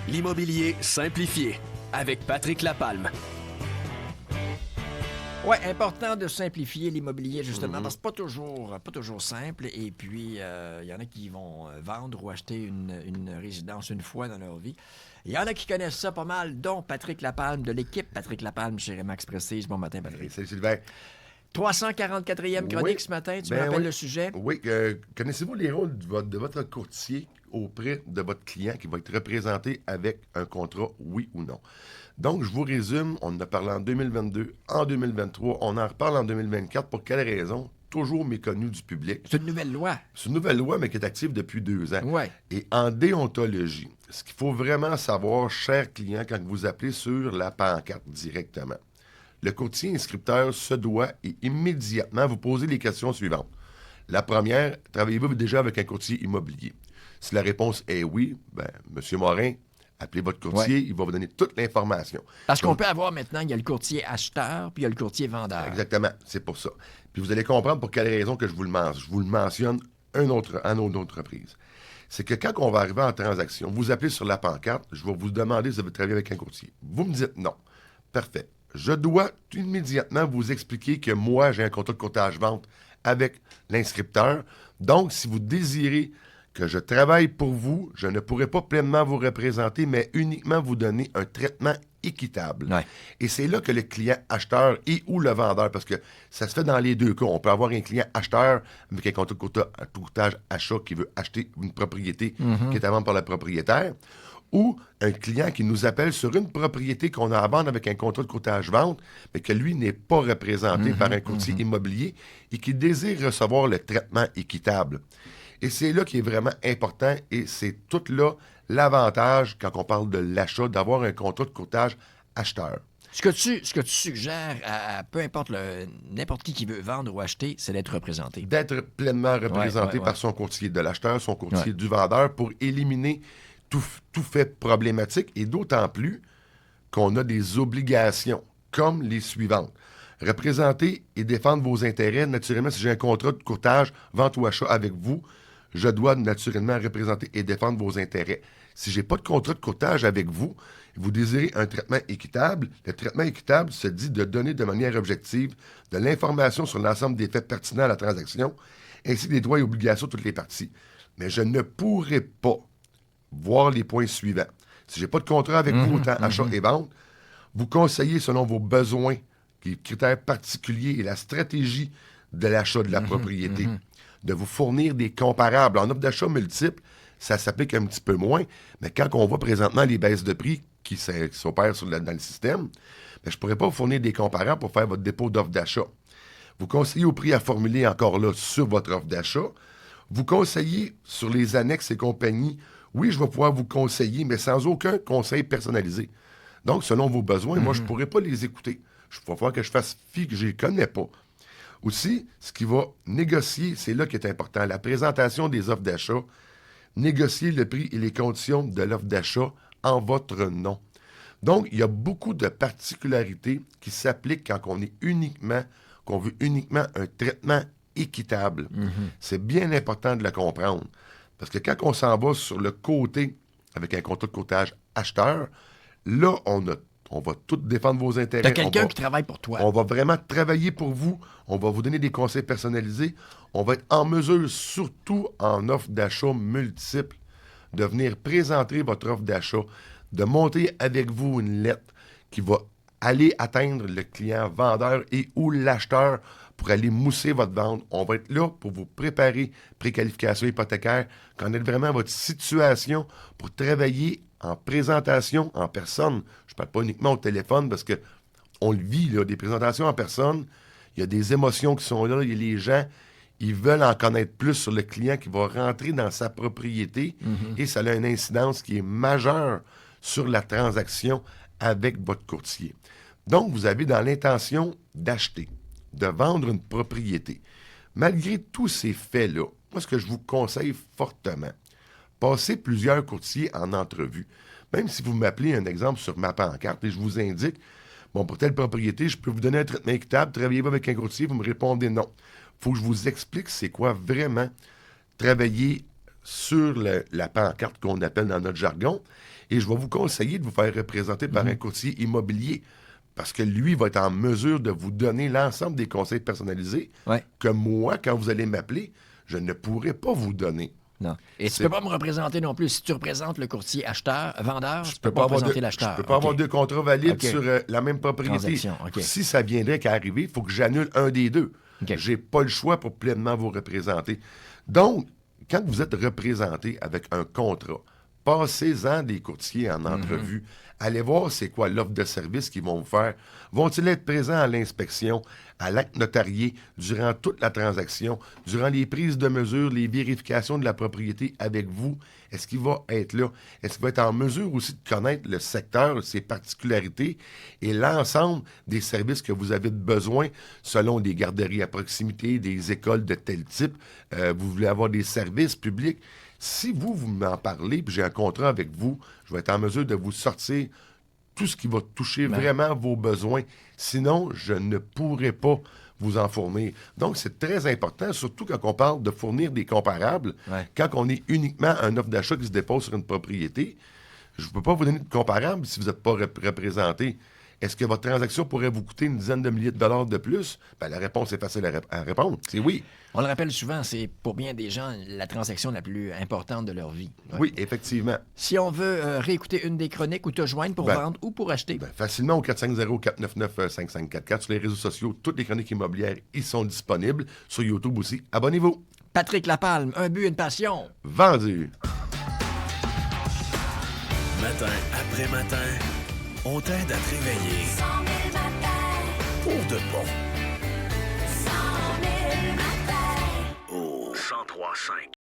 L'immobilier simplifié avec Patrick Lapalme. Oui, important de simplifier l'immobilier, justement, parce que pas toujours simple. Et puis, il y en a qui vont vendre ou acheter une résidence une fois dans leur vie. Il y en a qui connaissent ça pas mal, dont Patrick Lapalme, de l'équipe Patrick Lapalme chez Remax Prestige. Bon matin, Patrick. Salut Sylvain. 344e chronique ce matin, tu me rappelles le sujet? Oui, connaissez-vous les rôles de votre courtier auprès de votre client qui va être représenté avec un contrat, oui ou non? Donc, je vous résume, on en a parlé en 2022, en 2023, on en reparle en 2024. Pour quelle raison? Toujours méconnu du public. C'est une nouvelle loi. C'est une nouvelle loi, mais qui est active depuis 2 ans. Ouais. Et en déontologie, ce qu'il faut vraiment savoir, cher client, quand vous appelez sur la pancarte directement, le courtier inscripteur se doit et immédiatement vous poser les questions suivantes. La première, travaillez-vous déjà avec un courtier immobilier? Si la réponse est oui, M. Morin, appelez votre courtier, il va vous donner toute l'information. Parce qu'on peut avoir maintenant, il y a le courtier acheteur, puis il y a le courtier vendeur. Exactement, c'est pour ça. Puis vous allez comprendre pour quelle raison que je vous le mentionne. Je vous le mentionne à une autre reprise. C'est que quand on va arriver en transaction, vous appelez sur la pancarte, je vais vous demander si vous avez travaillé avec un courtier. Vous me dites non. Parfait. Je dois immédiatement vous expliquer que moi, j'ai un contrat de courtage-vente avec l'inscripteur. Donc, si vous désirez que je travaille pour vous, je ne pourrai pas pleinement vous représenter, mais uniquement vous donner un traitement équitable. Ouais. Et c'est là que le client acheteur et ou le vendeur, parce que ça se fait dans les deux cas. On peut avoir un client acheteur avec un contrat de courtage achat qui veut acheter une propriété qui est à vendre par le propriétaire, ou un client qui nous appelle sur une propriété qu'on a à vendre avec un contrat de courtage-vente, mais que lui n'est pas représenté par un courtier immobilier et qui désire recevoir le traitement équitable. Et c'est là qui est vraiment important et c'est tout là l'avantage quand on parle de l'achat, d'avoir un contrat de courtage acheteur. Ce que tu suggères à peu importe n'importe qui veut vendre ou acheter, c'est d'être représenté. D'être pleinement représenté par son courtier de l'acheteur, son courtier du vendeur pour éliminer tout fait problématique et d'autant plus qu'on a des obligations comme les suivantes. Représenter et défendre vos intérêts. Naturellement, si j'ai un contrat de courtage, vente ou achat avec vous, je dois naturellement représenter et défendre vos intérêts. Si je n'ai pas de contrat de courtage avec vous, vous désirez un traitement équitable, le traitement équitable se dit de donner de manière objective de l'information sur l'ensemble des faits pertinents à la transaction, ainsi que des droits et obligations de toutes les parties. Mais je ne pourrai pas voir les points suivants. Si je n'ai pas de contrat avec vous, autant achat et vente, vous conseillez selon vos besoins, les critères particuliers et la stratégie de l'achat de la propriété, de vous fournir des comparables. En offre d'achat multiple, ça s'applique un petit peu moins, mais quand on voit présentement les baisses de prix qui s'opèrent dans le système, je ne pourrais pas vous fournir des comparables pour faire votre dépôt d'offre d'achat. Vous conseillez au prix à formuler encore là sur votre offre d'achat. Vous conseillez sur les annexes et compagnies. Oui, je vais pouvoir vous conseiller, mais sans aucun conseil personnalisé. Donc, selon vos besoins, moi, je ne pourrais pas les écouter. Il va falloir que je fasse fi que je ne les connais pas. Aussi, ce qui va négocier, c'est là qui est important, la présentation des offres d'achat, négocier le prix et les conditions de l'offre d'achat en votre nom. Donc, il y a beaucoup de particularités qui s'appliquent quand qu'on veut uniquement un traitement équitable. C'est bien important de le comprendre. Parce que quand on s'en va sur le côté avec un contrat de courtage acheteur, là, on va tout défendre vos intérêts. T'as quelqu'un qui travaille pour toi. On va vraiment travailler pour vous. On va vous donner des conseils personnalisés. On va être en mesure, surtout en offre d'achat multiple, de venir présenter votre offre d'achat, de monter avec vous une lettre qui va aller atteindre le client vendeur et ou l'acheteur pour aller mousser votre vente. On va être là pour vous préparer préqualification hypothécaire, connaître vraiment votre situation pour travailler en présentation en personne. Je ne parle pas uniquement au téléphone parce qu'on le vit, là, des présentations en personne. Il y a des émotions qui sont là. Il y a les gens, ils veulent en connaître plus sur le client qui va rentrer dans sa propriété et ça a une incidence qui est majeure sur la transaction avec votre courtier. Donc, vous avez dans l'intention d'acheter, de vendre une propriété. Malgré tous ces faits-là, moi, ce que je vous conseille fortement, passez plusieurs courtiers en entrevue. Même si vous m'appelez un exemple sur ma pancarte et je vous indique, bon, pour telle propriété, je peux vous donner un traitement équitable, travaillez-vous avec un courtier, vous me répondez non. Il faut que je vous explique c'est quoi vraiment travailler sur la pancarte qu'on appelle dans notre jargon, et je vais vous conseiller de vous faire représenter par un courtier immobilier, parce que lui va être en mesure de vous donner l'ensemble des conseils personnalisés que moi, quand vous allez m'appeler, je ne pourrai pas vous donner. Non. Et tu peux pas me représenter non plus. Si tu représentes le courtier vendeur, tu peux pas représenter l'acheteur. Je peux pas avoir deux contrats valides sur la même propriété. Transaction, Si ça viendrait qu'à arriver, il faut que j'annule un des deux. J'ai pas le choix pour pleinement vous représenter. Donc, quand vous êtes représenté avec un contrat, passez-en des courtiers en entrevue. Allez voir c'est quoi l'offre de service qu'ils vont vous faire. Vont-ils être présents à l'inspection, à l'acte notarié, durant toute la transaction, durant les prises de mesures, les vérifications de la propriété avec vous? Est-ce qu'il va être là? Est-ce qu'il va être en mesure aussi de connaître le secteur, ses particularités et l'ensemble des services que vous avez besoin selon des garderies à proximité, des écoles de tel type? Vous voulez avoir des services publics? Si vous m'en parlez, puis j'ai un contrat avec vous, je vais être en mesure de vous sortir tout ce qui va toucher vraiment vos besoins. Sinon, je ne pourrai pas vous en fournir. Donc, c'est très important, surtout quand on parle de fournir des comparables, quand on est uniquement un offre d'achat qui se dépose sur une propriété. Je ne peux pas vous donner de comparable si vous n'êtes pas représenté. Est-ce que votre transaction pourrait vous coûter une dizaine de milliers de dollars de plus? Ben, la réponse est facile à répondre. C'est oui. On le rappelle souvent, c'est pour bien des gens la transaction la plus importante de leur vie. Oui, effectivement. Si on veut réécouter une des chroniques ou te joindre pour vendre ou pour acheter. Facilement au 450-499-5544. Sur les réseaux sociaux, toutes les chroniques immobilières y sont disponibles. Sur YouTube aussi. Abonnez-vous. Patrick Lapalme, un but, une passion. Vendu. Matin après matin, on t'aide à te réveiller. 100 000 matins. Pour de bon. 100 000 matins. Au 103.5.